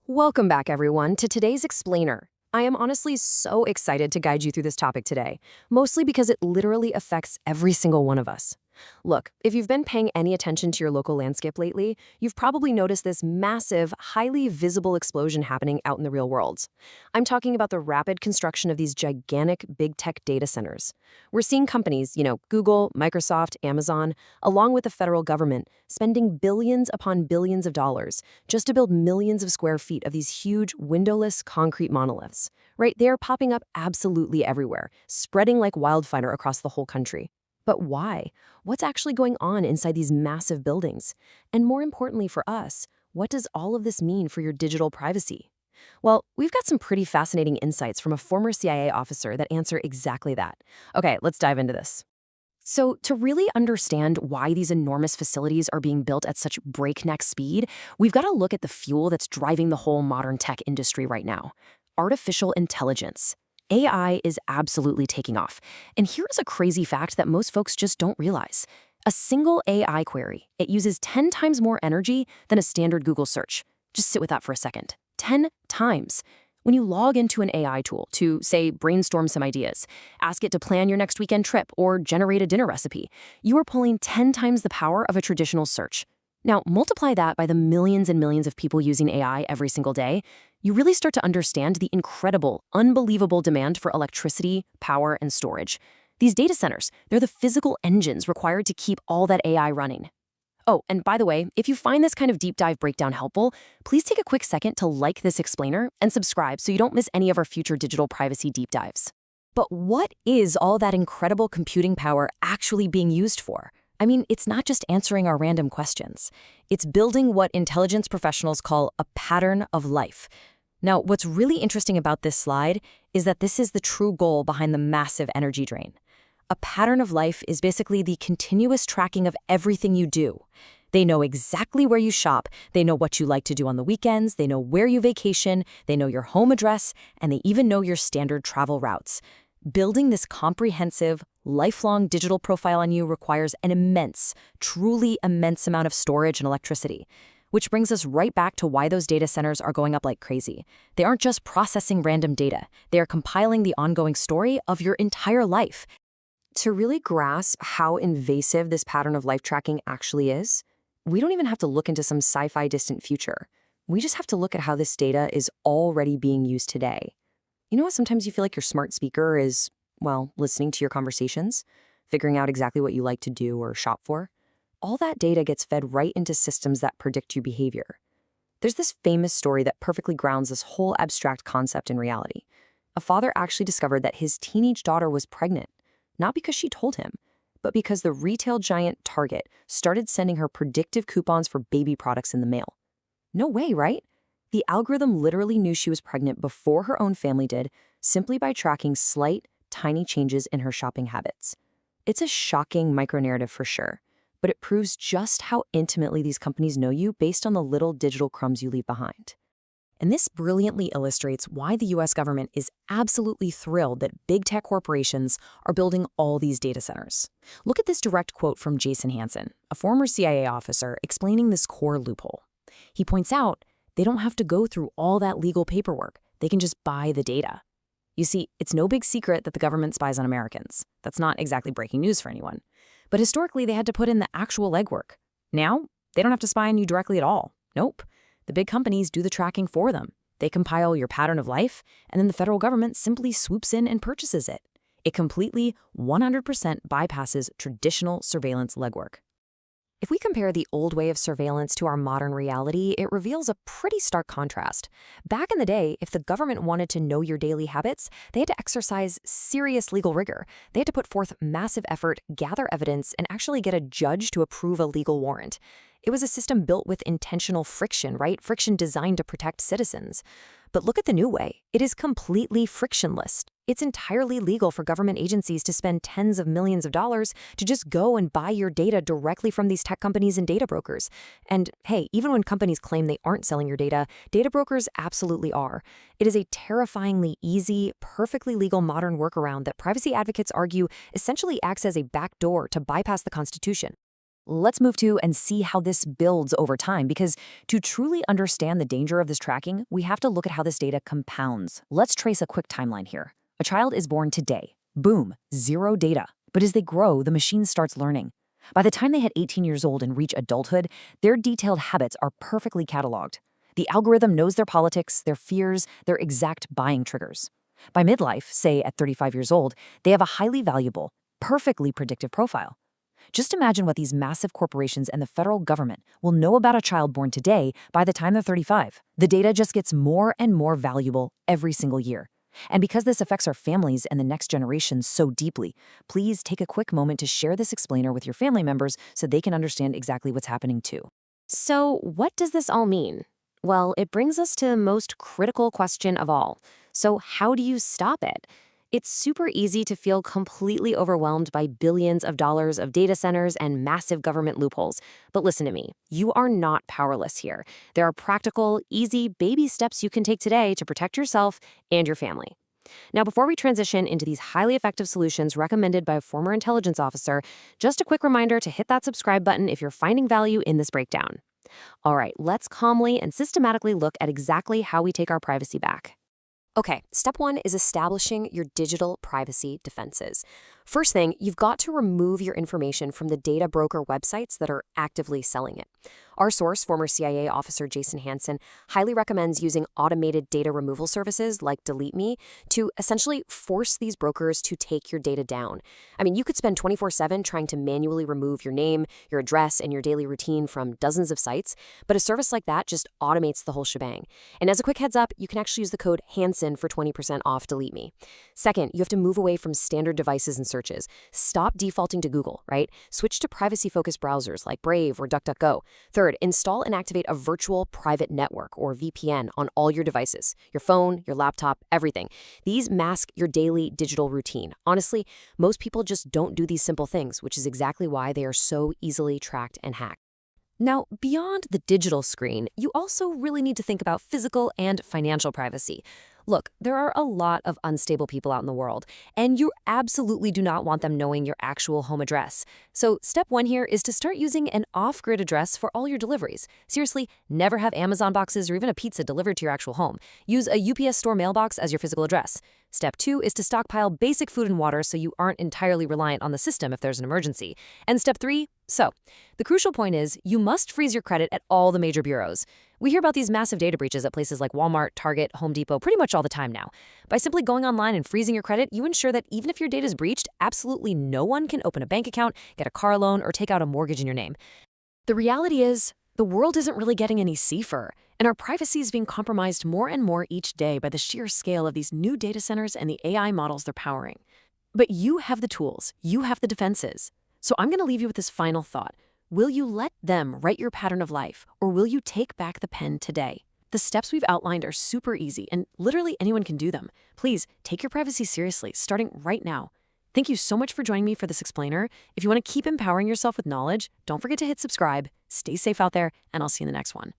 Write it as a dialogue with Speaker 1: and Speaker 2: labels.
Speaker 1: Welcome back, everyone, to today's Explainer. I am honestly so excited to guide you through this topic today, mostly because it literally affects every single one of us. Look, if you've been paying any attention to your local landscape lately, you've probably noticed this massive, highly visible explosion happening out in the real world. I'm talking about the rapid construction of these gigantic big tech data centers. We're seeing companies, Google, Microsoft, Amazon, along with the federal government, spending billions upon billions of dollars just to build millions of square feet of these huge, windowless concrete monoliths. Right? They're popping up absolutely everywhere, spreading like wildfire across the whole country. But why? What's actually going on inside these massive buildings? And more importantly for us, what does all of this mean for your digital privacy? Well, we've got some pretty fascinating insights from a former CIA officer that answer exactly that. Okay, let's dive into this. So, to really understand why these enormous facilities are being built at such breakneck speed, we've got to look at the fuel that's driving the whole modern tech industry right now: artificial intelligence. AI is absolutely taking off. And here's a crazy fact that most folks just don't realize. A single AI query, it uses 10 times more energy than a standard Google search. Just sit with that for a second. 10 times. When you log into an AI tool to, say, brainstorm some ideas, ask it to plan your next weekend trip, or generate a dinner recipe, you are pulling 10 times the power of a traditional search. Now, multiply that by the millions and millions of people using AI every single day, you really start to understand the incredible, unbelievable demand for electricity, power, and storage. These data centers, they're the physical engines required to keep all that AI running. Oh, and by the way, if you find this kind of deep dive breakdown helpful, please take a quick second to like this explainer and subscribe so you don't miss any of our future digital privacy deep dives. But what is all that incredible computing power actually being used for? I mean, it's not just answering our random questions. It's building what intelligence professionals call a pattern of life. Now, what's really interesting about this slide is that this is the true goal behind the massive energy drain. A pattern of life is basically the continuous tracking of everything you do. They know exactly where you shop, they know what you like to do on the weekends, they know where you vacation, they know your home address, and they even know your standard travel routes. Building this comprehensive, lifelong digital profile on you requires an immense, truly immense amount of storage and electricity. Which brings us right back to why those data centers are going up like crazy. They aren't just processing random data. They are compiling the ongoing story of your entire life. To really grasp how invasive this pattern of life tracking actually is, we don't even have to look into some sci-fi distant future. We just have to look at how this data is already being used today. You know what? Sometimes you feel like your smart speaker is, well, listening to your conversations, figuring out exactly what you like to do or shop for. All that data gets fed right into systems that predict your behavior. There's this famous story that perfectly grounds this whole abstract concept in reality. A father actually discovered that his teenage daughter was pregnant, not because she told him, but because the retail giant Target started sending her predictive coupons for baby products in the mail. No way, right? The algorithm literally knew she was pregnant before her own family did, simply by tracking slight, tiny changes in her shopping habits. It's a shocking micronarrative for sure, but it proves just how intimately these companies know you based on the little digital crumbs you leave behind. And this brilliantly illustrates why the US government is absolutely thrilled that big tech corporations are building all these data centers. Look at this direct quote from Jason Hansen, a former CIA officer, explaining this core loophole. He points out they don't have to go through all that legal paperwork. They can just buy the data. You see, it's no big secret that the government spies on Americans. That's not exactly breaking news for anyone. But historically, they had to put in the actual legwork. Now, they don't have to spy on you directly at all. Nope. The big companies do the tracking for them. They compile your pattern of life, and then the federal government simply swoops in and purchases it. It completely, 100% bypasses traditional surveillance legwork. If we compare the old way of surveillance to our modern reality, it reveals a pretty stark contrast. Back in the day, if the government wanted to know your daily habits, they had to exercise serious legal rigor. They had to put forth massive effort, gather evidence, and actually get a judge to approve a legal warrant. It was a system built with intentional friction, right? Friction designed to protect citizens. But look at the new way. It is completely frictionless. It's entirely legal for government agencies to spend tens of millions of dollars to just go and buy your data directly from these tech companies and data brokers. And hey, even when companies claim they aren't selling your data brokers absolutely are. It is a terrifyingly easy, perfectly legal modern workaround that privacy advocates argue essentially acts as a backdoor to bypass the Constitution.
Speaker 2: Let's move to and see how this builds over time, because to truly understand the danger of this tracking, we have to look at how this data compounds. Let's trace a quick timeline here. A child is born today. Boom, zero data. But as they grow, the machine starts learning. By the time they hit 18 years old and reach adulthood, their detailed habits are perfectly cataloged. The algorithm knows their politics, their fears, their exact buying triggers. By midlife, say at 35 years old, they have a highly valuable, perfectly predictive profile. Just imagine what these massive corporations and the federal government will know about a child born today by the time they're 35. The data just gets more and more valuable every single year. And because this affects our families and the next generation so deeply, please take a quick moment to share this explainer with your family members so they can understand exactly what's happening too.
Speaker 1: So, what does this all mean? Well, it brings us to the most critical question of all. So, how do you stop it? It's super easy to feel completely overwhelmed by billions of dollars of data centers and massive government loopholes. But listen to me, you are not powerless here. There are practical, easy, baby steps you can take today to protect yourself and your family. Now, before we transition into these highly effective solutions recommended by a former intelligence officer, just a quick reminder to hit that subscribe button if you're finding value in this breakdown. All right, let's calmly and systematically look at exactly how we take our privacy back. Okay, step one is establishing your digital privacy defenses. First thing, you've got to remove your information from the data broker websites that are actively selling it. Our source, former CIA officer Jason Hansen, highly recommends using automated data removal services like Delete Me to essentially force these brokers to take your data down. I mean, you could spend 24/7 trying to manually remove your name, your address, and your daily routine from dozens of sites, but a service like that just automates the whole shebang. And as a quick heads up, you can actually use the code Hansen for 20% off Delete Me. Second, you have to move away from standard devices and searches. Stop defaulting to Google, right? Switch to privacy-focused browsers like Brave or DuckDuckGo. Third, install and activate a virtual private network or VPN on all your devices, your phone, your laptop, everything. These mask your daily digital routine. Honestly, most people just don't do these simple things, which is exactly why they are so easily tracked and hacked. Now, beyond the digital screen, you also really need to think about physical and financial privacy. Look, there are a lot of unstable people out in the world, and you absolutely do not want them knowing your actual home address. So step one here is to start using an off-grid address for all your deliveries. Seriously, never have Amazon boxes or even a pizza delivered to your actual home. Use a UPS store mailbox as your physical address. Step two is to stockpile basic food and water so you aren't entirely reliant on the system if there's an emergency. And step three, the crucial point is you must freeze your credit at all the major bureaus. We hear about these massive data breaches at places like Walmart, Target, Home Depot pretty much all the time now. By simply going online and freezing your credit, you ensure that even if your data is breached, absolutely no one can open a bank account, get a car loan, or take out a mortgage in your name. The reality is, the world isn't really getting any safer, and our privacy is being compromised more and more each day by the sheer scale of these new data centers and the AI models they're powering. But you have the tools, you have the defenses. So I'm going to leave you with this final thought. Will you let them write your pattern of life, or will you take back the pen today? The steps we've outlined are super easy, and literally anyone can do them. Please take your privacy seriously, starting right now. Thank you so much for joining me for this explainer. If you want to keep empowering yourself with knowledge, don't forget to hit subscribe. Stay safe out there, and I'll see you in the next one.